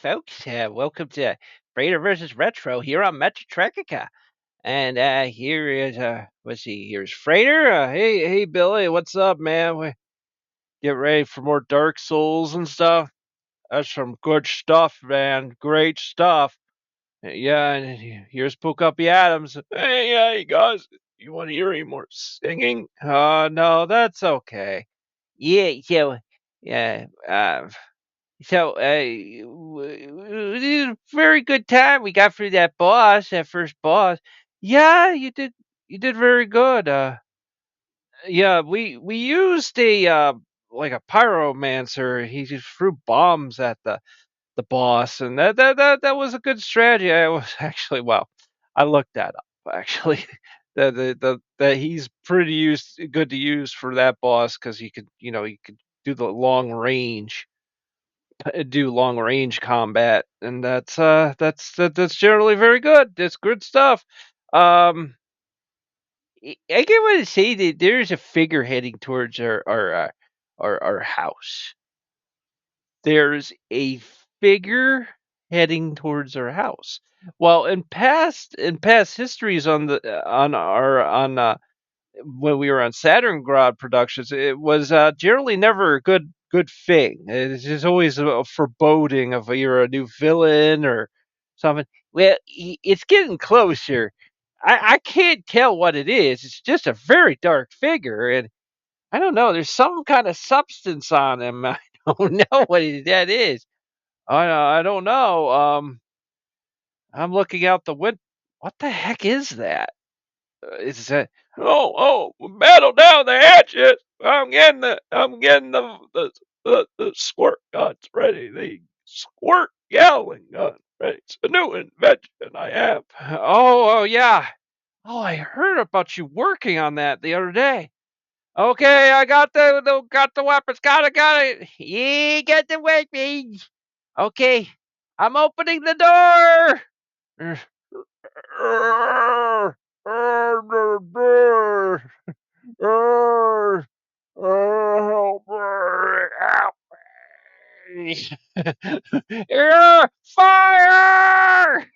folks. Welcome to Frater versus Retro here on Metatrekica. And here is, let's see, here's Frater. Hey, Billy, what's up, man? We get ready for more Dark Souls and stuff. That's some good stuff, man. Great stuff. Yeah, and here's Pookuppy Adams. Hey, guys, you want to hear any more singing? No, that's okay. Yeah, yeah, so, we did a very good time. We got through that boss, that first boss. Yeah, you did very good. Yeah, we used a like a pyromancer. He just threw bombs at the boss, and that was a good strategy. I was actually well, I looked that up actually. That he's pretty good to use for that boss because he could do the long range do long range combat, and that's generally very good. That's good stuff. Um, I get what to say that there's a figure heading towards our house. There's a figure heading towards our house. Well, in past histories on the on our on when we were on Saturn Grad Productions, it was generally never a good thing. It's just always a foreboding of either a new villain or something. Well, it's getting closer. I can't tell what it is. It's just a very dark figure, and I don't know. There's some kind of substance on him. I don't know what that is. I don't know. I'm looking out the window. What the heck is that? It's a battle down the hatches. I'm getting the squirt guns ready. The squirt yelling gun ready. It's a new invention I have. Oh, yeah. Oh, I heard about you working on that the other day. Okay, I got the weapons. Got it. Yeah, got the weapons. Okay, I'm opening the door. Help me! Fire!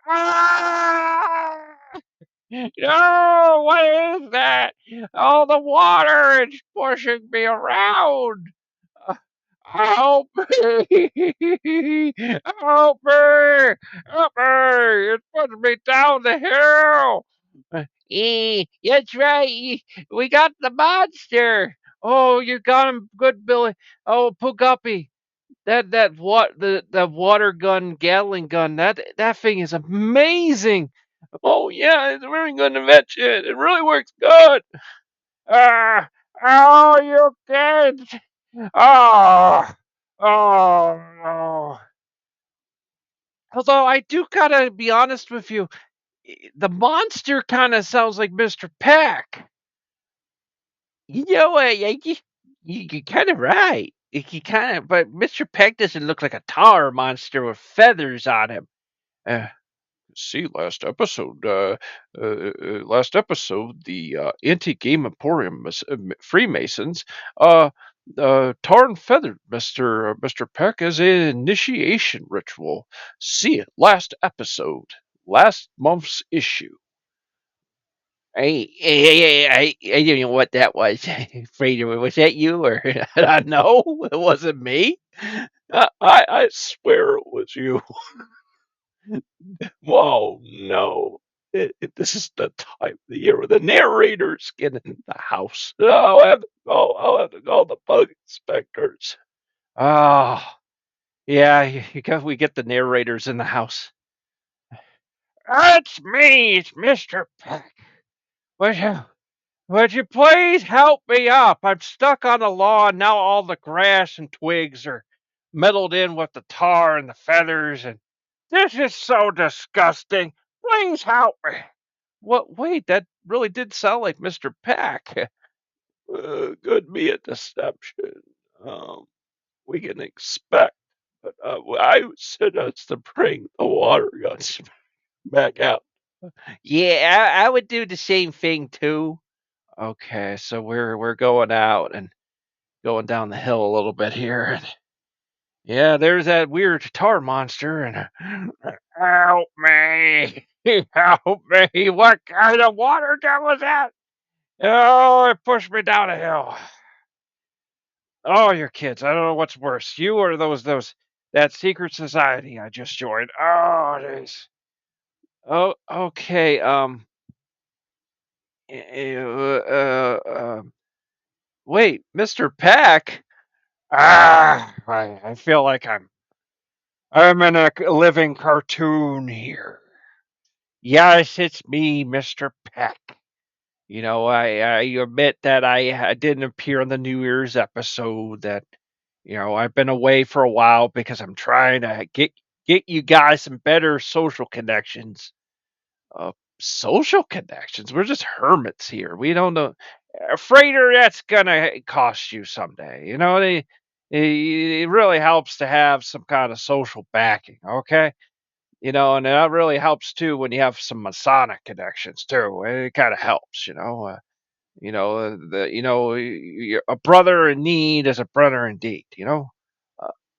Ah! No, what is that? All the water is pushing me around. Uh, Help me! Help me! Help me! It's pushing me down the hill. That's right. We got the monster. Oh, you got him good, Billy. Oh, Puguppy. The water gun, Gatling gun, that thing is amazing. Oh yeah, it's a really good invention. It really works good. Ah, oh, you kids. Oh, oh. Although I do gotta be honest with you, the monster kind of sounds like Mr. Peck. You know what? You're kind of right. But Mr. Peck doesn't look like a tar monster with feathers on him. Uh, see last episode, the anti-game emporium freemasons tar and feathered Mr. Peck as an initiation ritual. See it last month's issue. I didn't know what that was. Fraser, was that you or no? It wasn't me. I swear it was you. Whoa, no. This is the time of the year where the narrators get in the house. I'll have to call the bug inspectors. Oh, yeah, we get the narrators in the house. It's me, it's Mr. Peck. Would you, would you please help me up? I'm stuck on the lawn. Now all the grass and twigs are meddled in with the tar and the feathers, and this is so disgusting. Please help me. What? Wait, that really did sound like Mr. Peck. Could be a deception. Um, we can expect, but I would suggest to bring the water guns back out. Yeah, I would do the same thing too. Okay, so we're going out and going down the hill a little bit here. Yeah, there's that weird tar monster, and help me, help me! What kind of water gun was that? Oh, it pushed me down a hill. Oh, your kids. I don't know what's worse, you or those that secret society I just joined. Oh, jeez. Oh, okay. eh, uh, uh, wait, Mr. Peck. I feel like I'm in a living cartoon here. Yes, it's me, Mr. Peck. I admit that I didn't appear on the New Year's episode. That I've been away for a while because I'm trying to get you guys some better social connections. Uh, Social connections. We're just hermits here. We don't know. Freighter, that's gonna cost you someday. It really helps to have some kind of social backing. Okay. And that really helps too when you have some Masonic connections too. It kind of helps. A brother in need is a brother indeed.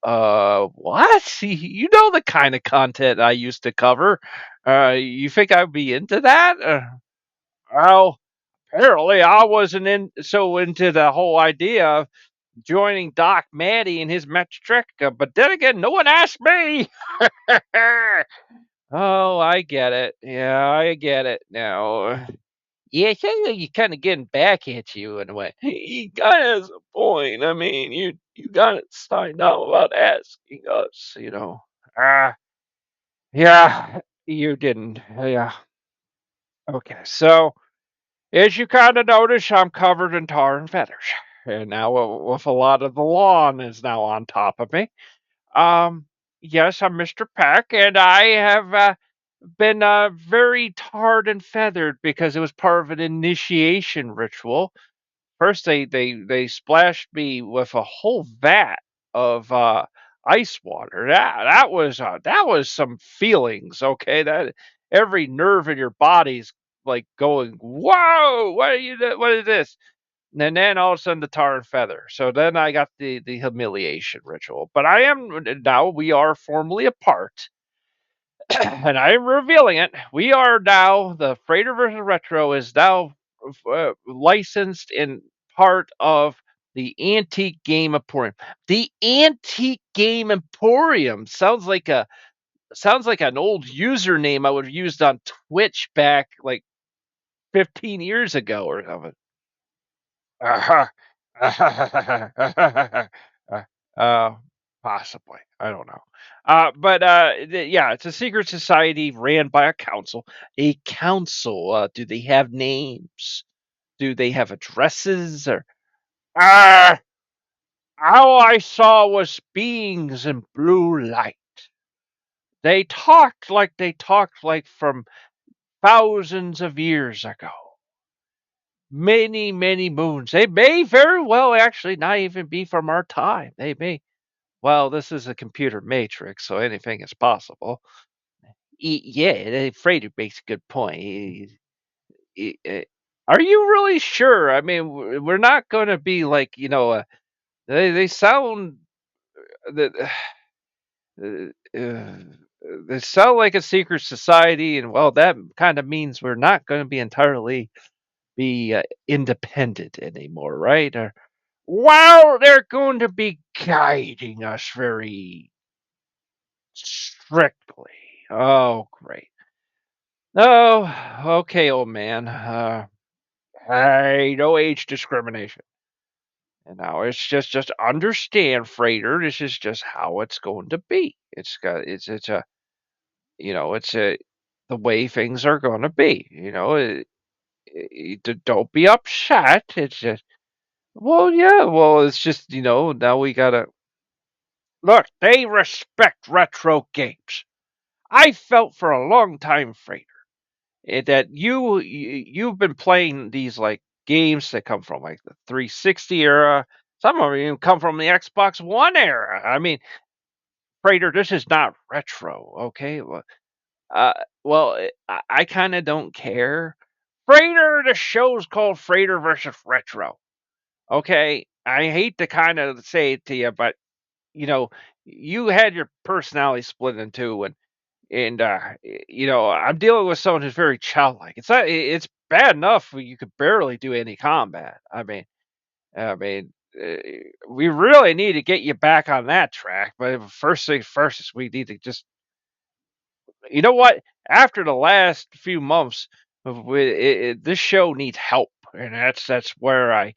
What? You know the kind of content I used to cover. You think I'd be into that? Well, apparently I wasn't into the whole idea of joining Doc Matty and his Metrica, but then again, no one asked me. Oh, I get it. Yeah, I get it now. Yeah, I think that you kind of getting back at you in a way. He kind of has a point. I mean, you got it signed up about asking us. Yeah, you didn't. Yeah. Okay, so as you kind of notice, I'm covered in tar and feathers, and now with a lot of the lawn is now on top of me. Um, yes, I'm Mr. Peck, and I have been very tarred and feathered because it was part of an initiation ritual. First, they splashed me with a whole vat of ice water. That was some feelings. Okay, that every nerve in your body's like going, "Whoa! What is this?" And then all of a sudden the tar and feather. So then I got the humiliation ritual. But I am now we are formally apart, and I am revealing it. We are now the Frater versus Retro is now licensed in part of the Antique Game Emporium. The Antique Game Emporium sounds like an old username I would have used on Twitch back like 15 years ago or something. Uh-huh. uh, uh, Possibly. I don't know. Yeah, it's a secret society ran by a council. A council. Do they have names? Do they have addresses? Or uh, all I saw was beings in blue light. They talked like from thousands of years ago. Many, many moons. They may very well actually not even be from our time. They may. Well, this is a computer matrix, so anything is possible. Yeah, Frater makes a good point. Are you really sure? I mean, we're not going to be like they sound that uh, uh, they sound like a secret society, and well, that kind of means we're not going to be entirely be independent anymore, right? Or well, they're going to be guiding us very strictly. Oh, great. Oh, okay, old man. Hey, no age discrimination. And now it's just understand, Frater. This is just how it's going to be. It's a it's a the way things are going to be. Don't be upset. It's just well, yeah. Well, it's just now we gotta look. They respect retro games. I felt for a long time, Frater, that you've been playing these like games that come from like the 360 era. Some of them even come from the Xbox One era. I mean, Frater, this is not retro, okay? Uh, I kind of don't care. Frater, the show's called Frater versus Retro. Okay, I hate to kind of say it to you, but you know, you had your personality split in two, and I'm dealing with someone who's very childlike. It's bad enough you could barely do any combat. I mean, we really need to get you back on that track. But first things first is we need to just, you know what? After the last few months, this show needs help, and that's where I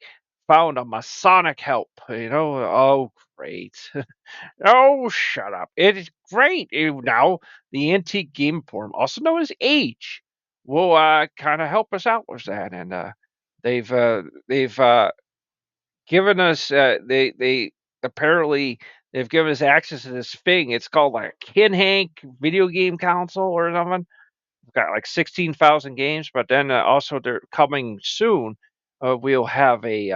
found a Masonic help. Oh great. Oh, shut up. It is great. Now, the antique game forum, also known as Age, will kind of help us out with that. And they've given us they apparently they've given us access to this thing. It's called like Kin Hank video game console or something. It's got like 16,000 games, but then also they're coming soon. We'll have a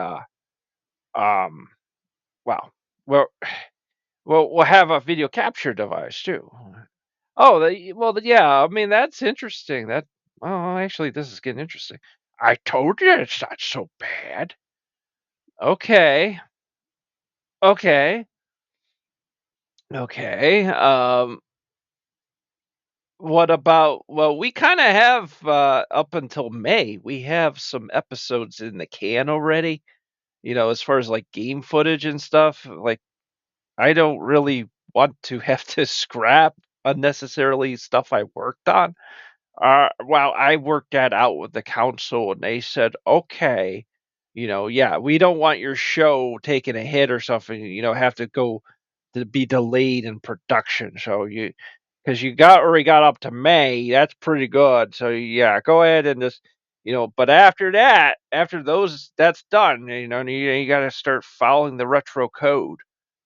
um well well we'll have a video capture device too. Oh, yeah. I mean, that's interesting. Actually, this is getting interesting. I told you it's not so bad. Okay, okay, okay. What about? Well, we kind of have up until May. We have some episodes in the can already. As far as like game footage and stuff. Like, I don't really want to have to scrap unnecessarily stuff I worked on. Well, I worked that out with the council, and they said, okay, yeah, we don't want your show taking a hit or something, have to go to be delayed in production. So because you already got up to May, that's pretty good. So yeah, go ahead and just, but after that, that's done, you got to start following the retro code.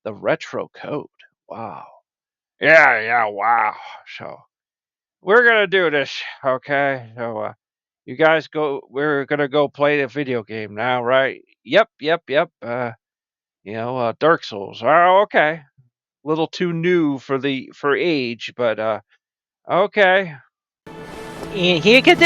The retro code. Wow. Yeah, yeah, wow. So we're gonna do this, okay? So, you guys go. We're gonna go play the video game now, right? Yep, yep, yep. Dark Souls. Oh, okay. Little too new for age, but okay. And here comes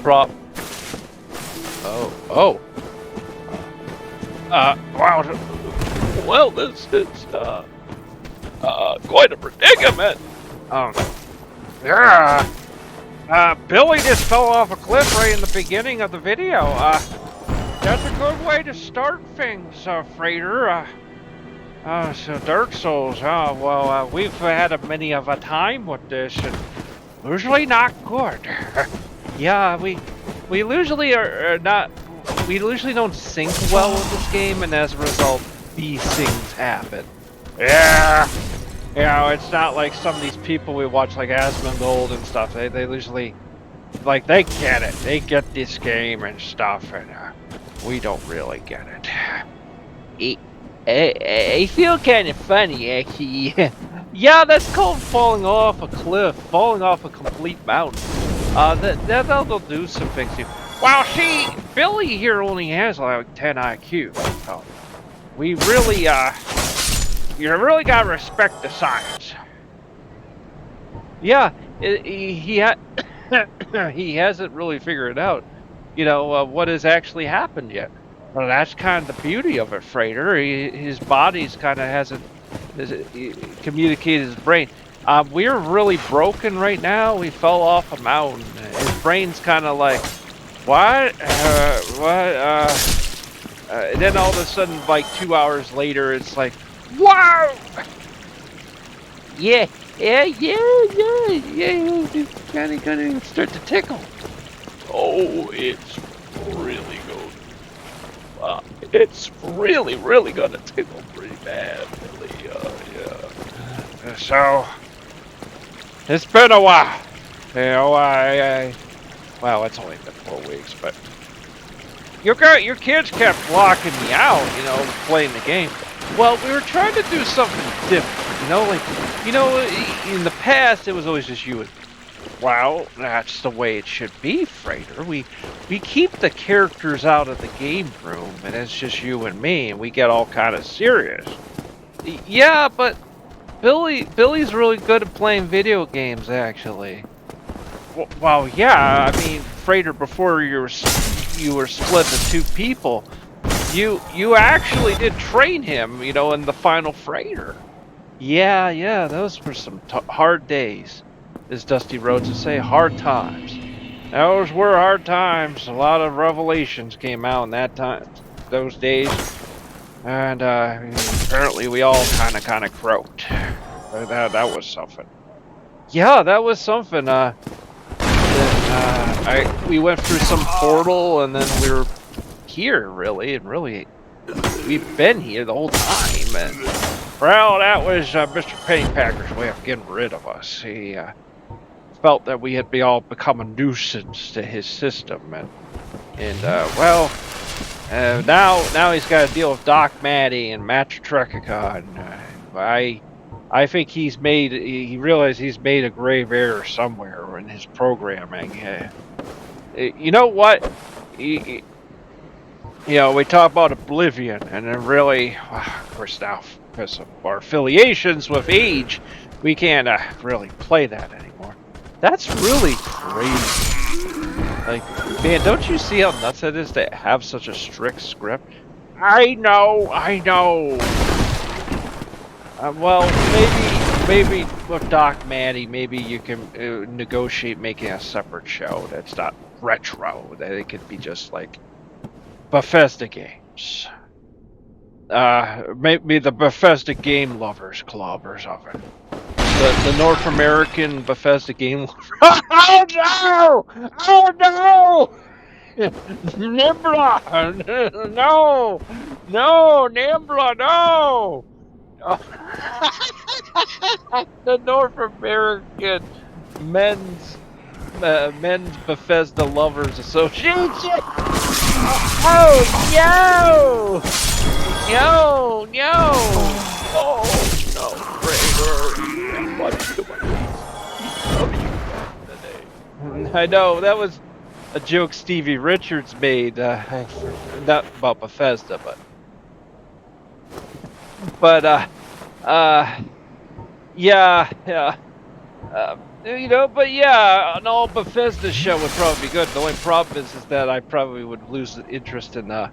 prop. Oh. Wow. Well, this is quite a predicament. Yeah. Billy just fell off a cliff right in the beginning of the video. That's a good way to start things, Frater. So Dark Souls, we've had many of a time with this, and usually not good. Yeah, we usually are not. We usually don't sync well with this game, and as a result, these things happen. Yeah, it's not like some of these people we watch, like Asmongold and stuff. They usually, like, they get it. They get this game and stuff, and we don't really get it. I feel kind of funny, actually. Yeah, that's called falling off a cliff, falling off a complete mountain. That'll do some things to you. Wow, see, Billy here only has like 10 IQ. So we really, you really gotta respect the science. Yeah, he hasn't really figured out, what has actually happened yet. Well, that's kind of the beauty of it, Frater. His body's kind of hasn't communicated his brain. We're really broken right now. We fell off a mountain. His brain's kind of like, what? And then all of a sudden, like 2 hours later, it's like, wow! Yeah. It's kind of gonna start to tickle. Oh, it's really good. It's really, really gonna tickle pretty bad, really. Yeah. So, it's been a while. Well, it's only been 4 weeks, but your kids kept blocking me out, playing the game. Well, we were trying to do something different, in the past it was always just you and me. Well, that's the way it should be, Frater. We keep the characters out of the game room, and it's just you and me, and we get all kind of serious. Yeah, but Billy's really good at playing video games, actually. Well, yeah. I mean, Frater, before you were split into two people, you actually did train him, in the final Frater. Yeah, those were some hard days, as Dusty Rhodes would say, hard times. Those were hard times. A lot of revelations came out in those days, and apparently we all kind of croaked. That was something. Yeah, that was something. We went through some portal, and then we were here, really, and really, we've been here the whole time, and well, that was Mr. Pennypacker's way of getting rid of us. He felt that we had all become a nuisance to his system, and now he's got to deal with Doc Matty and Matt Trekica, and I think he realized he's made a grave error somewhere in his programming. You know what? We talk about Oblivion, and then really, of course, now because of our affiliations with Age, we can't really play that anymore. That's really crazy. Like, man, don't you see how nuts it is to have such a strict script? I know. Well, maybe with Doc Matty, maybe you can negotiate making a separate show that's not retro. That it could be just like Bethesda games. Maybe the Bethesda Game Lovers Club or something. The North American Bethesda Game Lovers. Oh no! Oh no! Nimbla! No, Nimbla, no! The North American Men's Bethesda Lovers Association. Oh no! No! Oh no, Frater! What do I know that was a joke Stevie Richards made. Not about Bethesda, but yeah. But yeah, an all Bethesda show would probably be good. The only problem is that I probably would lose the interest in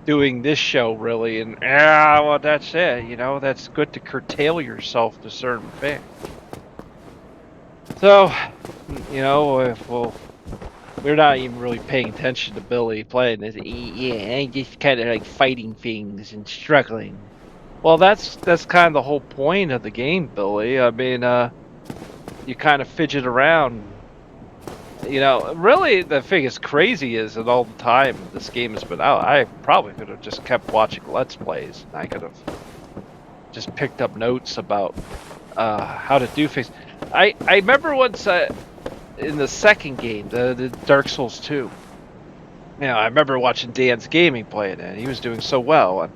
doing this show, really. And well, that's it. That's good to curtail yourself to certain things. So, we're not even really paying attention to Billy playing this. Yeah, I just kind of like fighting things and struggling. Well, that's kind of the whole point of the game, Billy. I mean, you kind of fidget around. Really, the thing is crazy is that all the time this game has been out, I probably could have just kept watching Let's Plays. And I could have just picked up notes about how to do things. I remember once in the second game, the Dark Souls 2. I remember watching Dan's Gaming play it, and he was doing so well. And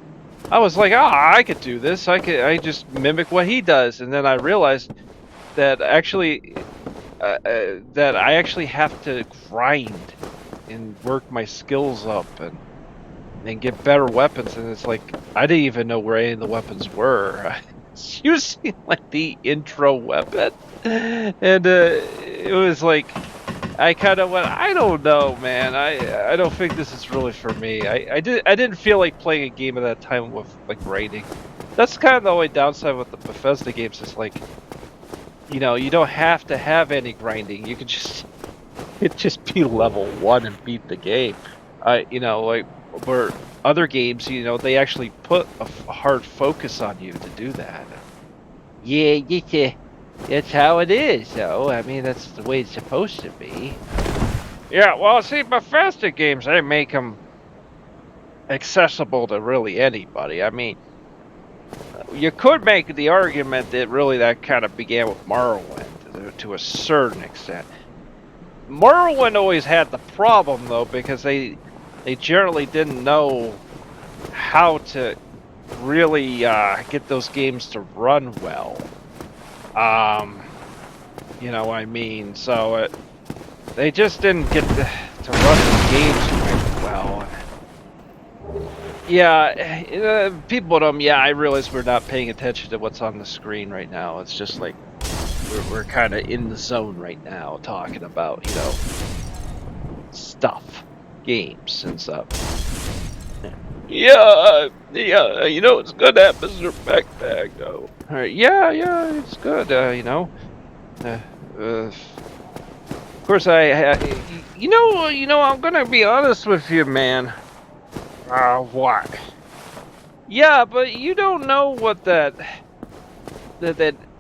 I was like, I could do this. I just mimic what he does. And then I realized that actually that I actually have to grind and work my skills up and get better weapons. And it's like I didn't even know where any of the weapons were. I was using like the intro weapon, and it was like I kind of went, I don't know, man. I don't think this is really for me. I didn't feel like playing a game at that time with like grinding. That's kind of the only downside with the Bethesda games. Is like, you don't have to have any grinding. You could just be level 1 and beat the game. Like where other games, they actually put a hard focus on you to do that. Yeah, that's how it is, though. I mean, that's the way it's supposed to be. Yeah, well, see, Bethesda games, they make them accessible to really anybody. I mean, you could make the argument that really that kind of began with Morrowind to a certain extent. Morrowind always had the problem, though, because they generally didn't know how to really get those games to run well. You know what I mean? So they just didn't get to run the games quite well. Yeah, people at home. Yeah, I realize we're not paying attention to what's on the screen right now. It's just like we're kind of in the zone right now, talking about stuff, games, and stuff. Yeah, it's good to have Mr. Backpack, though. All right, yeah, it's good. Of course, I'm gonna be honest with you, man. What? Yeah, but you don't know what that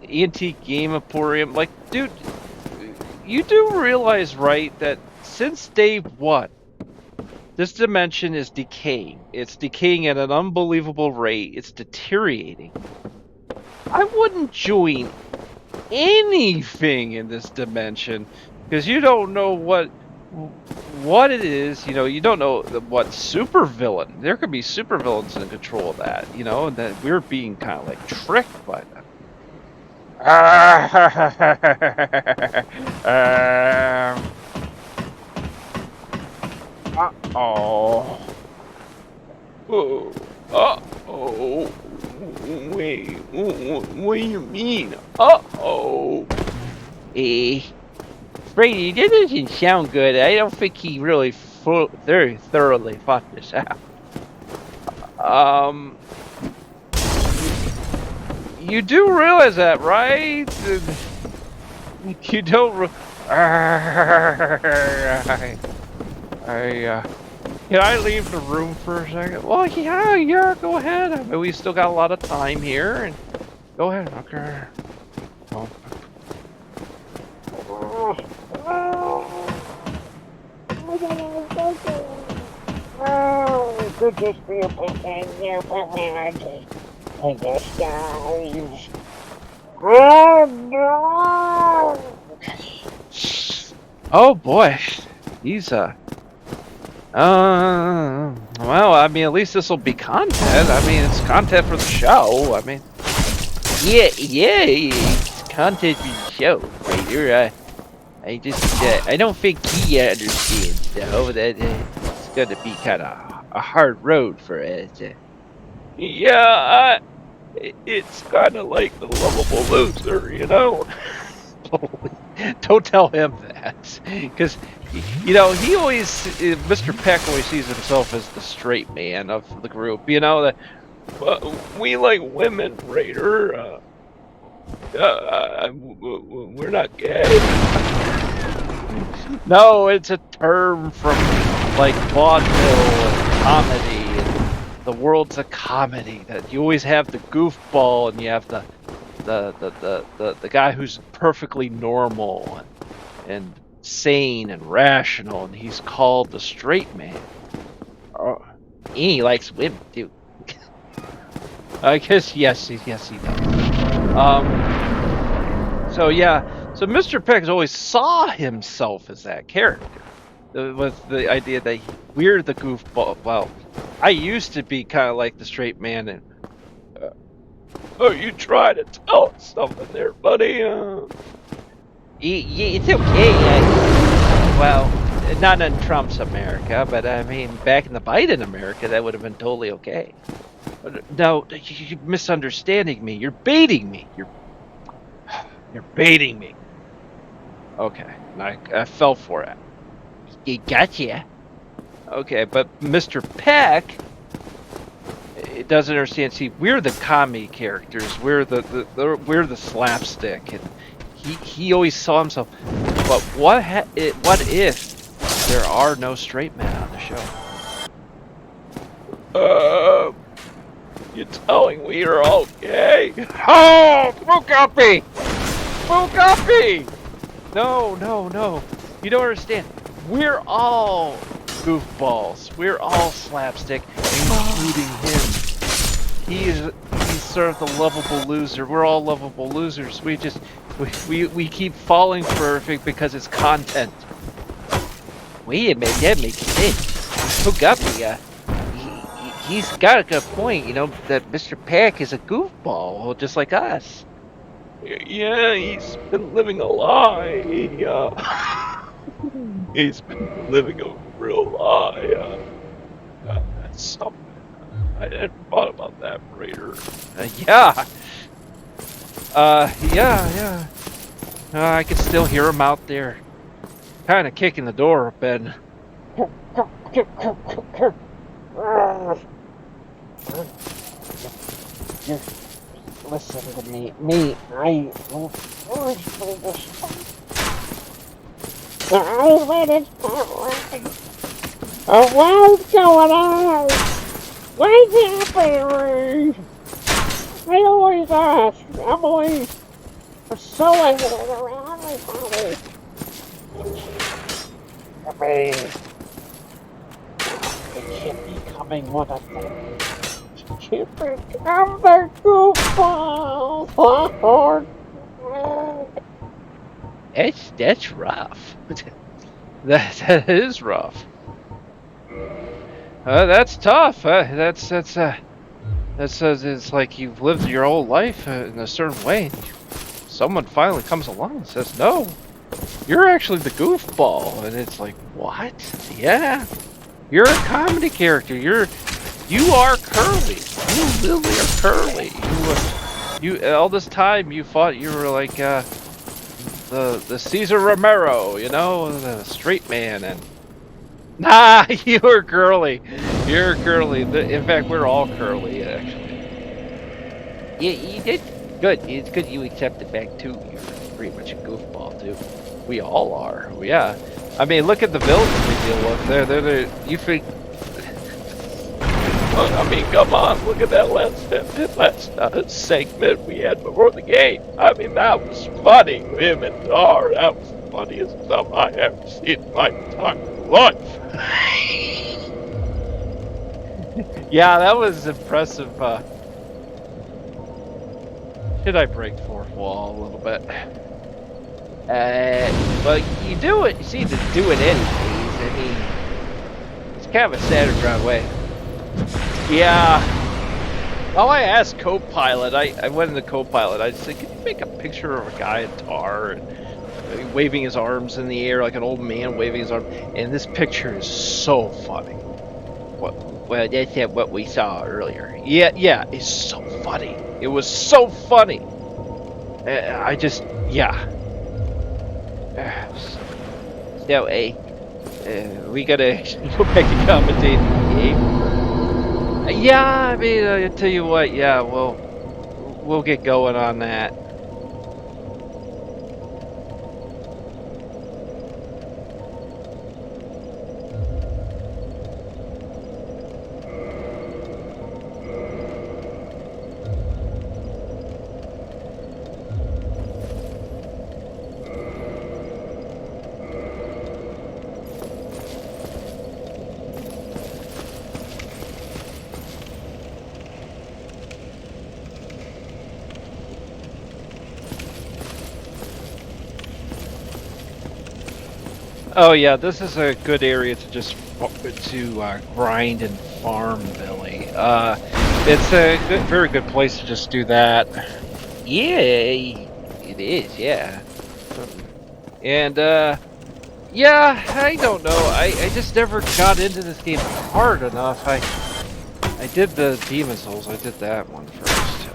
antique game emporium, like, dude. You do realize, right, that since day one, this dimension is decaying. It's decaying at an unbelievable rate. It's deteriorating. I wouldn't join anything in this dimension because you don't know what it is. You don't know what supervillain. There could be supervillains in control of that. And that we're being kind of like tricked by them. Uh-oh. Uh-oh. Wait, what do you mean? Uh-oh. Brady, that doesn't sound good. I don't think he really very thoroughly thought this out. You do realize that, right? You don't. Can I leave the room for a second? Well, yeah, go ahead. I mean, we still got a lot of time here, and go ahead. Okay. Oh. Could just be a pretend you put me in disguise. Oh boy, he's well, I mean, at least this will be content. I mean, it's content for the show. I mean, yeah, it's content for the show, Frater. I don't think he understands, though, that it's going to be kind of a hard road for us. Yeah, it's kind of like the lovable loser, Don't tell him that, because he always, Mr. Peck always sees himself as the straight man of the group. That we like women, Raider. We're not gay. No, it's a term from like vaudeville and comedy. And the world's a comedy. That you always have the goofball, and you have the guy who's perfectly normal and sane and rational, and he's called the straight man. Oh, he likes women too. I guess yes, he does. So Mr. Peck always saw himself as that character, with the idea that we're the goofball. Well, I used to be kind of like the straight man, and you try to tell us something there, buddy. It's okay. Well, not in Trump's America, but I mean, back in the Biden America, that would have been totally okay. No, you're misunderstanding me. You're baiting me. You're baiting me. Okay, I fell for it. He gotcha. Okay, but Mr. Peck doesn't understand. See, we're the comedy characters. We're the slapstick, and he always saw himself. But what if there are no straight men on the show? You're telling we are all gay? Oh, Fugapi! No. You don't understand. We're all goofballs. We're all slapstick, including him. He's sort of the lovable loser. We're all lovable losers. We keep falling for everything because it's content. Wait a minute, that makes sense. Fugapi, he's got a good point, that Mr. Peck is a goofball, just like us. Yeah, he's been living a lie. He's been living a real lie. That's something. I hadn't thought about that, Frater. Yeah. Yeah. I can still hear him out there, kind of kicking the door open. Just listen to me. I waited for what's going on? What's happening? I always ask. I'm always pursuing it around everybody. I mean, it can't be coming what I think. It can't become the goofball. That's rough. That is rough. That's tough. That's it's like you've lived your whole life in a certain way. Someone finally comes along and says, "No, you're actually the goofball," and it's like, "What? Yeah, you're a comedy character. You are Curly. You literally are Curly. You all this time you thought you were like the Caesar Romero, you know, the straight man, and nah, you were Curly. You're Curly. In fact, we're all Curly actually. You did good. It's good you accept the fact too. You're pretty much a goofball too. We all are. Yeah. I mean, look at the villains we deal with. They're you think? I mean, come on. Look at that last segment we had before the game. I mean, that was funny. Him and Dar. That was the funniest stuff I ever seen in my entire life. Yeah, that was impressive. Should I break fourth wall a little bit? But you do it. You see, to do it anyways. I mean, it's kind of a standard ground way. Yeah. Well, I asked Copilot. I went into Copilot. I said, "Can you make a picture of a guy in tar and waving his arms in the air like an old man waving his arm?" And this picture is so funny. Well, that's what we saw earlier. Yeah, it's so funny. It was so funny. Yeah. So, we gotta go back to commentating the game. Yeah, I mean, I tell you what, yeah, we'll get going on that. Oh yeah, this is a good area to just grind and farm, Billy. It's a very good place to just do that. Yeah, it is. Yeah, and yeah, I don't know. I just never got into this game hard enough. I did the Demon Souls. I did that one first.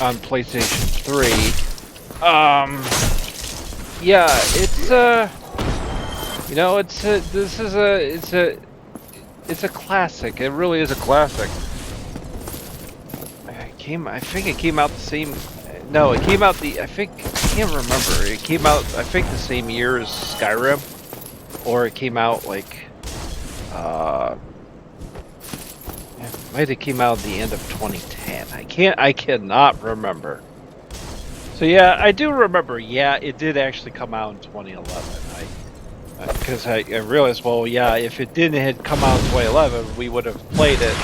On PlayStation 3. Yeah, it's you know, it's a classic. It really is a classic. I think it came out the same. No, it came out I can't remember. It came out, I think, the same year as Skyrim, or it came out like, it might have came out at the end of 2010. I cannot remember. So yeah, I do remember. Yeah, it did actually come out in 2011. Because I realized, well, yeah, if it didn't had come out in 2011, we would have played it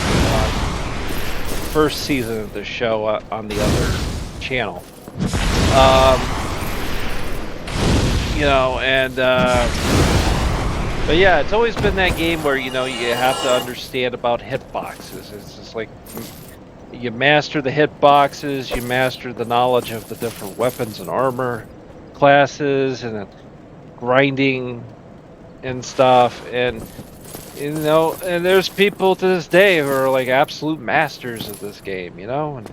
first season of the show on the other channel. You know, and but yeah, it's always been that game where, you know, you have to understand about hitboxes. It's just like You master the hitboxes, you master the knowledge of the different weapons and armor classes, and then grinding and stuff. And and there's people to this day who are like absolute masters of this game, and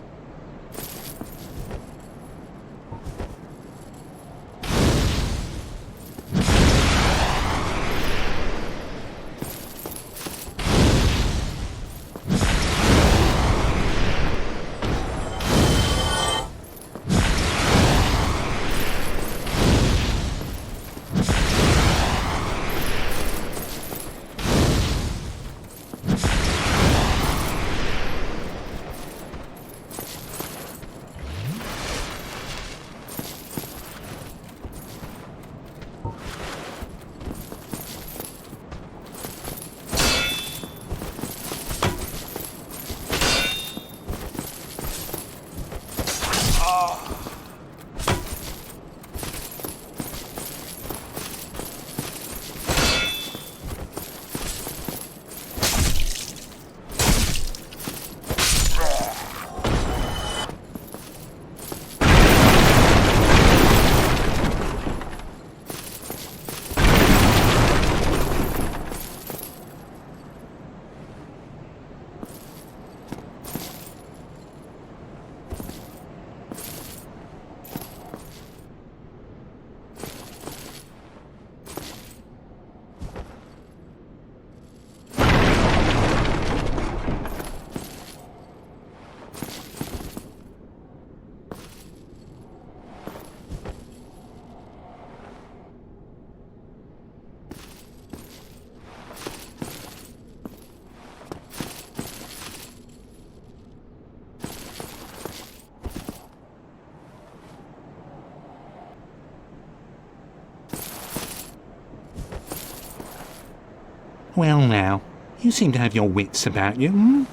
Well now, you seem to have your wits about you, hmm?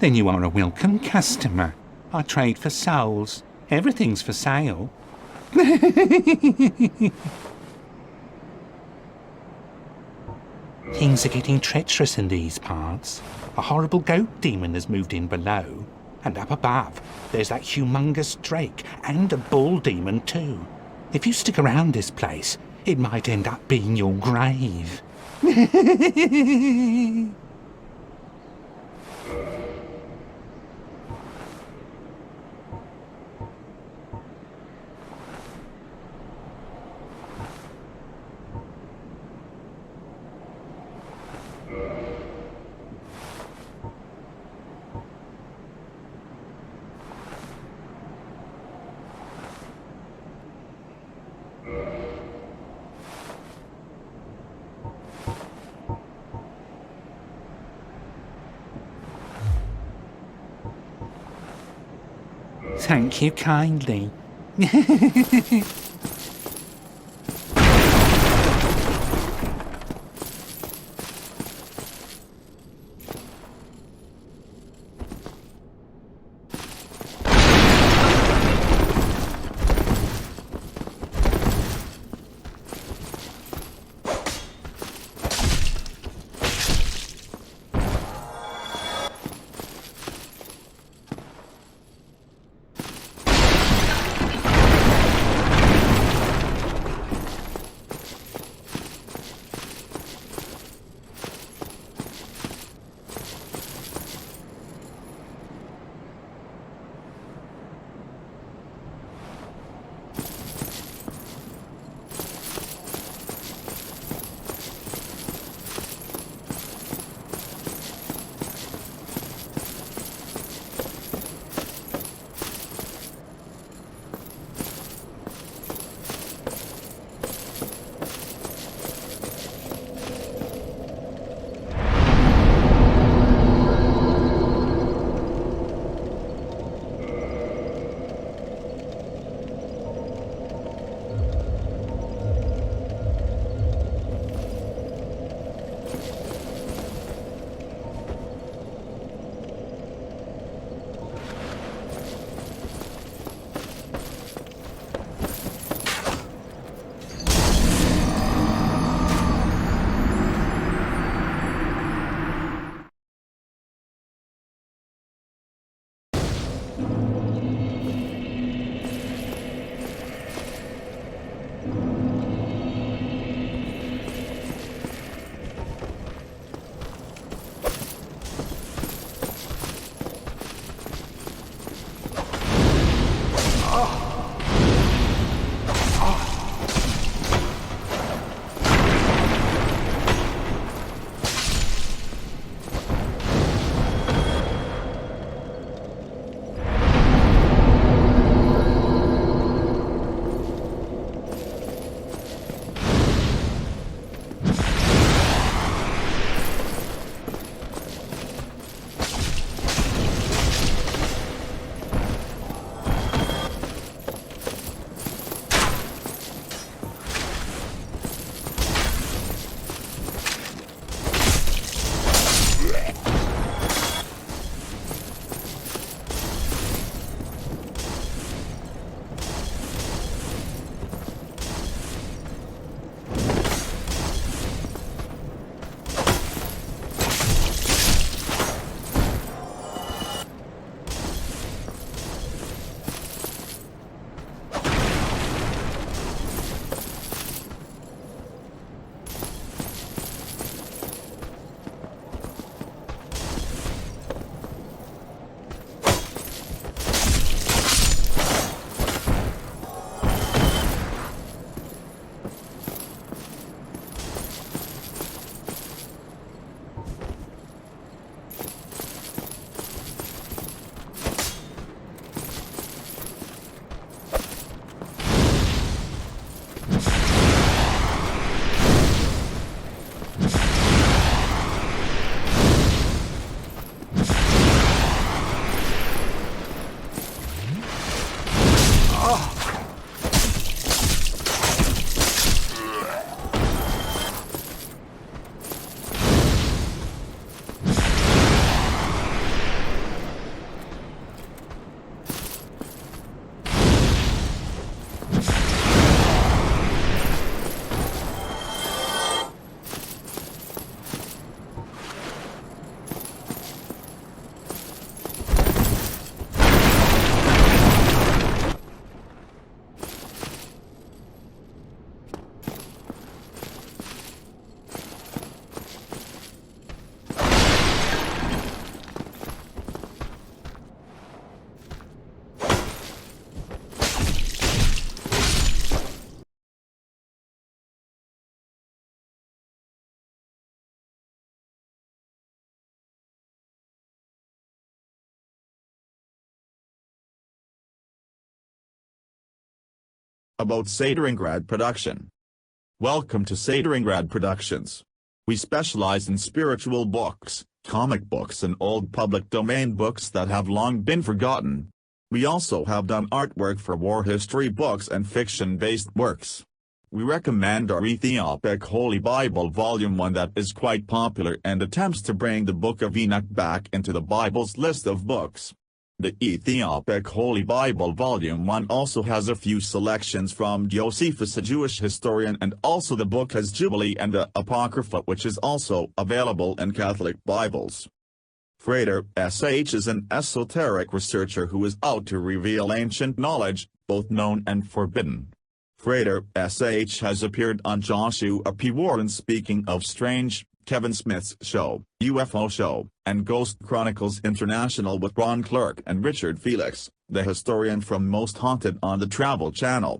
Then you are a welcome customer. I trade for souls. Everything's for sale. Things are getting treacherous in these parts. A horrible goat demon has moved in below. And up above, there's that humongous drake and a bull demon too. If you stick around this place, it might end up being your grave. Thank you kindly. About Sateringrad Production. Welcome to Sateringrad Productions. We specialize in spiritual books, comic books and old public domain books that have long been forgotten. We also have done artwork for war history books and fiction-based works. We recommend our PECK Holy Bible Volume 1 that is quite popular and attempts to bring the Book of Enoch back into the Bible's list of books. The PECK Holy Bible Volume 1 also has a few selections from Josephus, a Jewish historian, and also the book has Jubilee and the Apocrypha, which is also available in Catholic Bibles. Frater, SH, is an esoteric researcher who is out to reveal ancient knowledge, both known and forbidden. Frater, SH, has appeared on Joshua P. Warren's Speaking of Strange, Kevin Smith's show, UFO Show, and Ghost Chronicles International with Ron Clark and Richard Felix, the historian from Most Haunted on the Travel Channel.